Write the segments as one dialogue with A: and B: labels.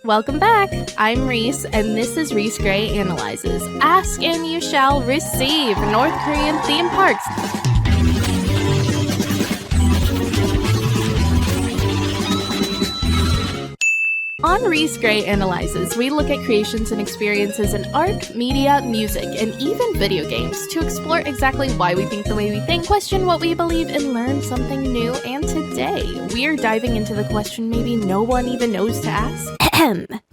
A: Welcome back. I'm Reese, and this is Reese Gray Analyzes. Ask and you shall receive. North Korean theme parks. On Reese Gray Analyzes, we look at creations and experiences in art, media, music, and even video games to explore exactly why we think the way we think, question what we believe, and learn something new. And today, we are diving into the question maybe no one even knows to ask.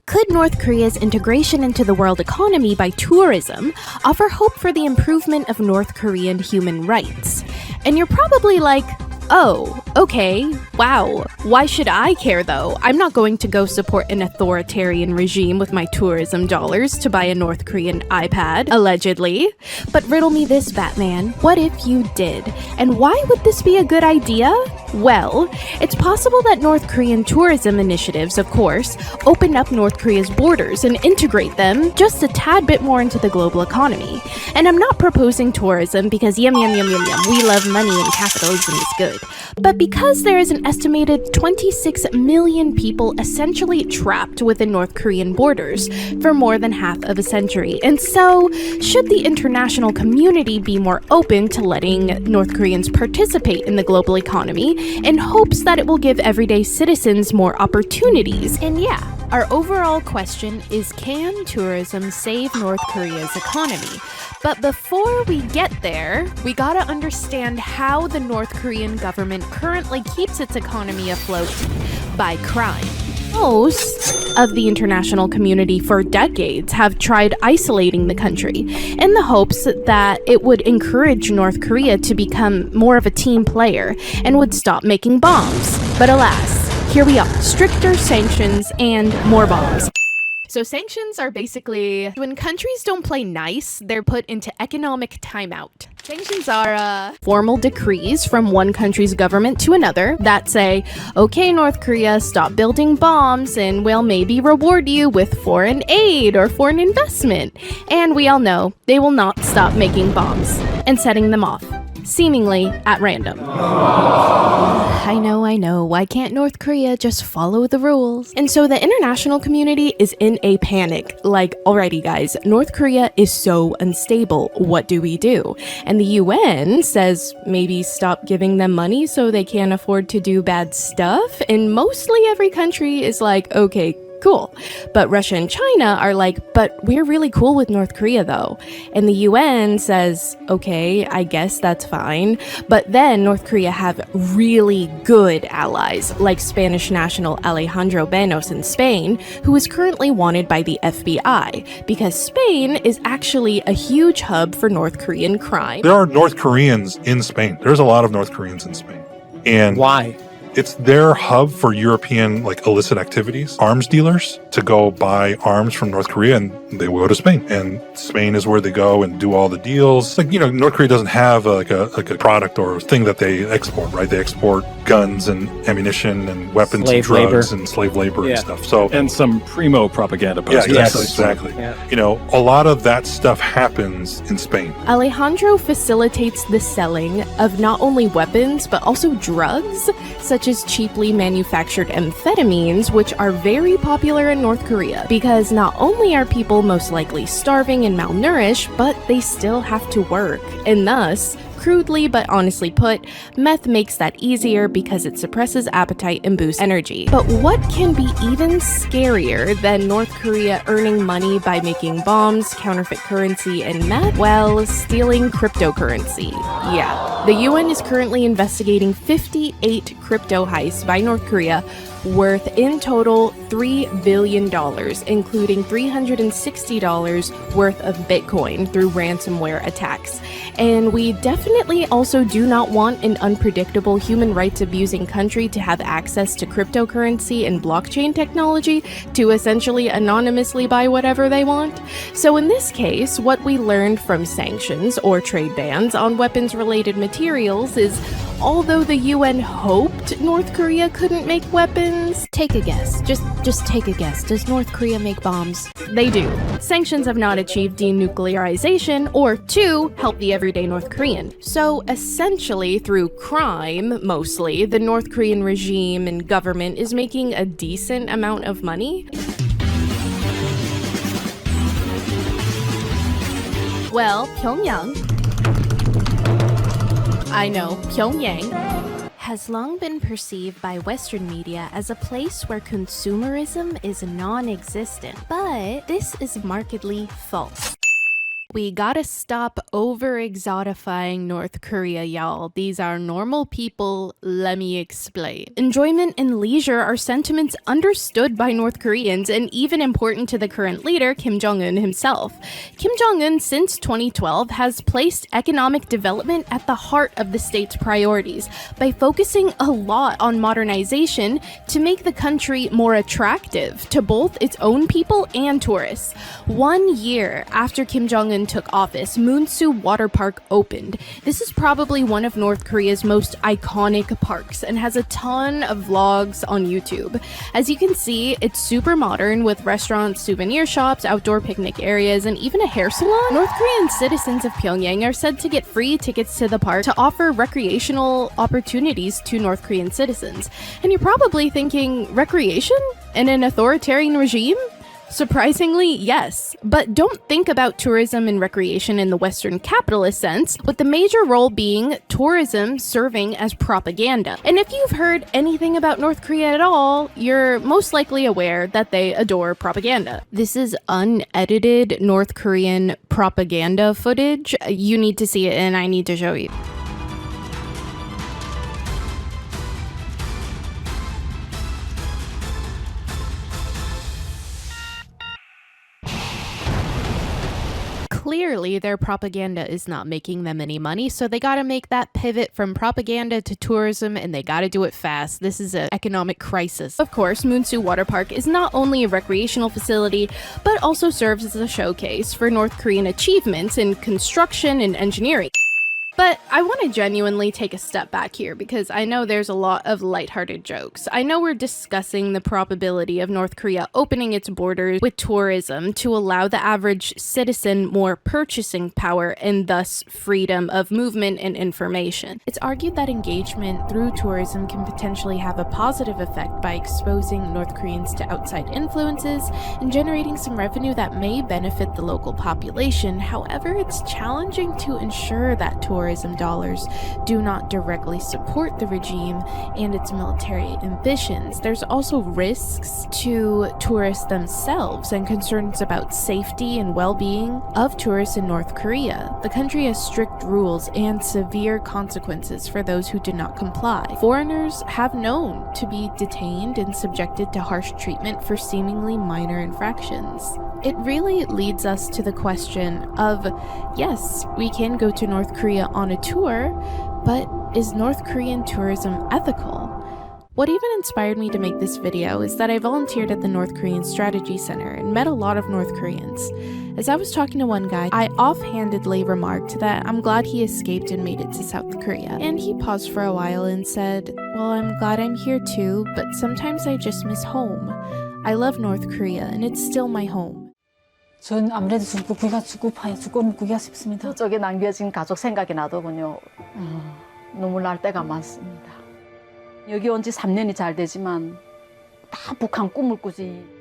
A: Could North Korea's integration into the world economy by tourism offer hope for the improvement of North Korean human rights? And you're probably like, oh, okay, wow. Why should I care though? I'm not going to go support an authoritarian regime with my tourism dollars to buy a North Korean iPad, allegedly. But riddle me this, Batman. What if you did? And why would this be a good idea? Well, it's possible that North Korean tourism initiatives, of course, open up North Korea's borders and integrate them just a tad bit more into the global economy. And I'm not proposing tourism because yum, we love money and capitalism is good. But because there is an estimated 26 million people essentially trapped within North Korean borders for more than half of a century. And so, should the international community be more open to letting North Koreans participate in the global economy in hopes that it will give everyday citizens more opportunities? And yeah, our overall question is, can tourism save North Korea's economy? But before we get there, we gotta understand how the North Korean government currently keeps its economy afloat by crime. Most of the international community for decades have tried isolating the country in the hopes that it would encourage North Korea to become more of a team player and would stop making bombs. But alas, here we are, stricter sanctions and more bombs. So sanctions are basically when countries don't play nice, they're put into economic timeout. Sanctions are formal decrees from one country's government to another that say, okay, North Korea, stop building bombs and we'll maybe reward you with foreign aid or foreign investment. And we all know they will not stop making bombs and setting them off, seemingly at random. I know. Why can't North Korea just follow the rules? And so the international community is in a panic. Like, alrighty guys, North Korea is so unstable. What do we do? And the UN says maybe stop giving them money so they can't afford to do bad stuff. And mostly every country is like, okay, cool. But Russia and China are like, but we're really cool with North Korea though. And the UN says, okay, I guess that's fine. But then North Korea have really good allies, like Spanish national Alejandro Benos in Spain, who is currently wanted by the FBI, because Spain is actually a huge hub for North Korean crime.
B: There are North Koreans in Spain. There's a lot of North Koreans in Spain. And
C: why?
B: It's their hub for European, illicit activities. Arms dealers to go buy arms from North Korea, and they will go to Spain. And Spain is where they go and do all the deals. North Korea doesn't have a product or thing that they export, right? They export guns and ammunition and weapons and drugs and slave labor and stuff. So
C: and some primo propaganda posters.
B: Yeah, exactly. Yeah. A lot of that stuff happens in Spain.
A: Alejandro facilitates the selling of not only weapons, but also drugs, such as cheaply manufactured amphetamines, which are very popular in North Korea, because not only are people most likely starving and malnourished, but they still have to work, and thus, crudely but honestly put, meth makes that easier because it suppresses appetite and boosts energy. But what can be even scarier than North Korea earning money by making bombs, counterfeit currency, and meth? Well, stealing cryptocurrency. Yeah, the UN is currently investigating 58 crypto heists by North Korea, worth in total $3 billion, including $360 worth of Bitcoin through ransomware attacks. And we definitely also do not want an unpredictable human rights abusing country to have access to cryptocurrency and blockchain technology to essentially anonymously buy whatever they want. So in this case, what we learned from sanctions or trade bans on weapons-related materials is, although the UN hoped North Korea couldn't make weapons, take a guess. Just take a guess. Does North Korea make bombs? They do. Sanctions have not achieved denuclearization or to help the everyday North Korean. So essentially, through crime, mostly, the North Korean regime and government is making a decent amount of money. Well, Pyongyang, I know, Pyongyang, has long been perceived by Western media as a place where consumerism is non-existent, but this is markedly false. We gotta stop over-exotifying North Korea, y'all. These are normal people, let me explain. Enjoyment and leisure are sentiments understood by North Koreans and even important to the current leader, Kim Jong-un himself. Kim Jong-un, since 2012, has placed economic development at the heart of the state's priorities by focusing a lot on modernization to make the country more attractive to both its own people and tourists. 1 year after Kim Jong-un took office, Munsu Water Park opened. This is probably one of North Korea's most iconic parks and has a ton of vlogs on YouTube. As you can see, it's super modern with restaurants, souvenir shops, outdoor picnic areas, and even a hair salon. North Korean citizens of Pyongyang are said to get free tickets to the park to offer recreational opportunities to North Korean citizens. And you're probably thinking, recreation? In an authoritarian regime? Surprisingly, yes. But don't think about tourism and recreation in the Western capitalist sense, with the major role being tourism serving as propaganda. And if you've heard anything about North Korea at all, you're most likely aware that they adore propaganda. This is unedited North Korean propaganda footage. You need to see it and I need to show you. Clearly, their propaganda is not making them any money, so they gotta make that pivot from propaganda to tourism, and they gotta do it fast. This is an economic crisis. Of course, Munsu Water Park is not only a recreational facility, but also serves as a showcase for North Korean achievements in construction and engineering. But I want to genuinely take a step back here because I know there's a lot of lighthearted jokes. I know we're discussing the probability of North Korea opening its borders with tourism to allow the average citizen more purchasing power and thus freedom of movement and information. It's argued that engagement through tourism can potentially have a positive effect by exposing North Koreans to outside influences and generating some revenue that may benefit the local population. However, it's challenging to ensure that tourism dollars do not directly support the regime and its military ambitions. There's also risks to tourists themselves and concerns about safety and well-being of tourists in North Korea. The country has strict rules and severe consequences for those who do not comply. Foreigners have known to be detained and subjected to harsh treatment for seemingly minor infractions. It really leads us to the question of, yes, we can go to North Korea on a tour, but is North Korean tourism ethical? What even inspired me to make this video is that I volunteered at the North Korean Strategy Center and met a lot of North Koreans. As I was talking to one guy, I offhandedly remarked that I'm glad he escaped and made it to South Korea. And he paused for a while and said, well, I'm glad I'm here too, but sometimes I just miss home. I love North Korea and it's still my home.
D: 전 아무래도 죽기가 싶습니다.
E: 저쪽에 남겨진 가족 생각이 나더군요. 눈물 날 때가 많습니다. 여기 온 지 3년이 잘 되지만 다 북한 꿈을 꾸지.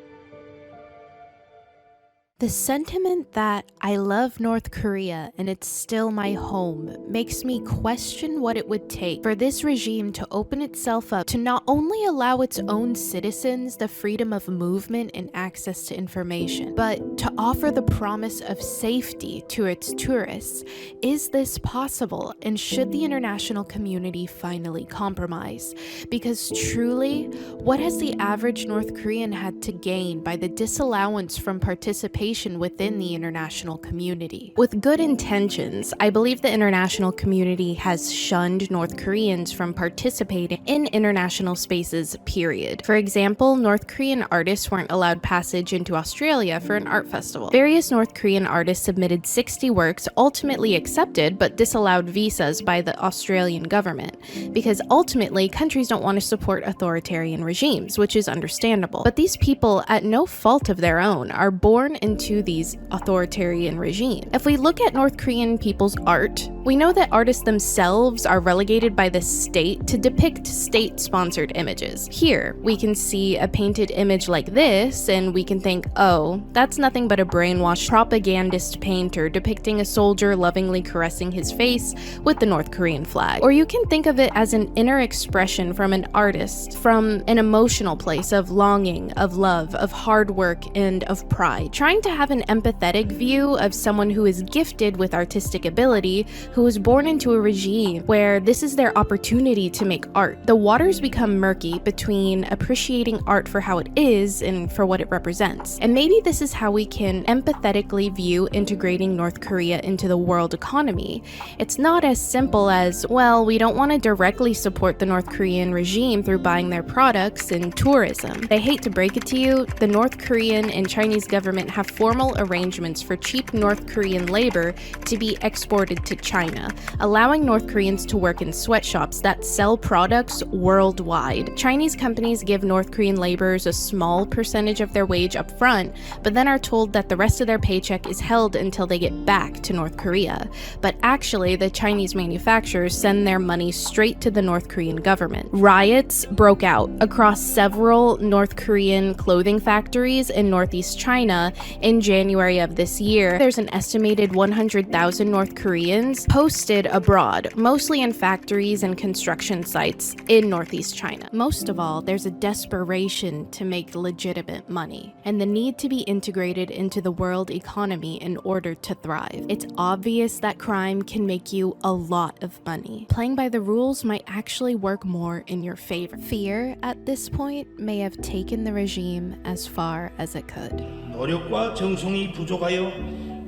A: The sentiment that I love North Korea and it's still my home makes me question what it would take for this regime to open itself up to not only allow its own citizens the freedom of movement and access to information, but to offer the promise of safety to its tourists. Is this possible, and should the international community finally compromise? Because truly, what has the average North Korean had to gain by the disallowance from participation within the international community? With good intentions, I believe the international community has shunned North Koreans from participating in international spaces, period. For example, North Korean artists weren't allowed passage into Australia for an art festival. Various North Korean artists submitted 60 works, ultimately accepted, but disallowed visas by the Australian government, because ultimately countries don't want to support authoritarian regimes, which is understandable. But these people, at no fault of their own, are born and into these authoritarian regimes. If we look at North Korean people's art, we know that artists themselves are relegated by the state to depict state-sponsored images. Here, we can see a painted image like this, and we can think, oh, that's nothing but a brainwashed propagandist painter depicting a soldier lovingly caressing his face with the North Korean flag. Or you can think of it as an inner expression from an artist, from an emotional place of longing, of love, of hard work, and of pride, trying to have an empathetic view of someone who is gifted with artistic ability, who was born into a regime where this is their opportunity to make art. The waters become murky between appreciating art for how it is and for what it represents. And maybe this is how we can empathetically view integrating North Korea into the world economy. It's not as simple as, well, we don't want to directly support the North Korean regime through buying their products and tourism. They hate to break it to you, the North Korean and Chinese government have formal arrangements for cheap North Korean labor to be exported to China, allowing North Koreans to work in sweatshops that sell products worldwide. Chinese companies give North Korean laborers a small percentage of their wage up front, but then are told that the rest of their paycheck is held until they get back to North Korea. But actually, the Chinese manufacturers send their money straight to the North Korean government. Riots broke out across several North Korean clothing factories in northeast China in January of this year. There's an estimated 100,000 North Koreans posted abroad, mostly in factories and construction sites in northeast China. Most of all, there's a desperation to make legitimate money and the need to be integrated into the world economy in order to thrive. It's obvious that crime can make you a lot of money. Playing by the rules might actually work more in your favor. Fear, at this point, may have taken the regime as far as it could.
F: 노력과 정성이 부족하여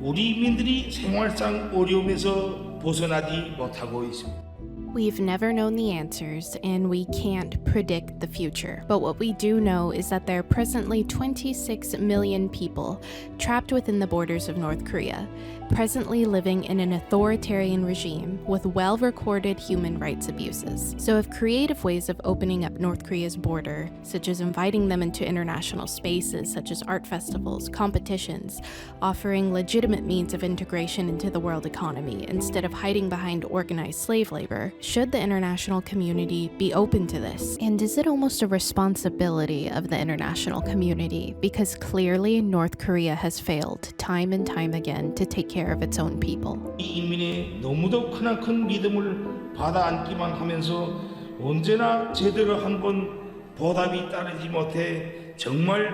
F: 우리 민들이 생활상 어려움에서 벗어나지 못하고 있습니다.
A: We've never known the answers, and we can't predict the future. But what we do know is that there are presently 26 million people trapped within the borders of North Korea, presently living in an authoritarian regime with well-recorded human rights abuses. So if creative ways of opening up North Korea's border, such as inviting them into international spaces such as art festivals, competitions, offering legitimate means of integration into the world economy instead of hiding behind organized slave labor, should the international community be open to this? And is it almost a responsibility of the international community? Because clearly North Korea has failed time and time again to take care of its own people.
F: 이 인민의 너무도 크나큰 믿음을 받아 안기만 하면서 언제나 제대로 한 번 보답이 따르지 못해 정말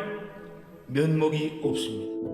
F: 면목이 없습니다.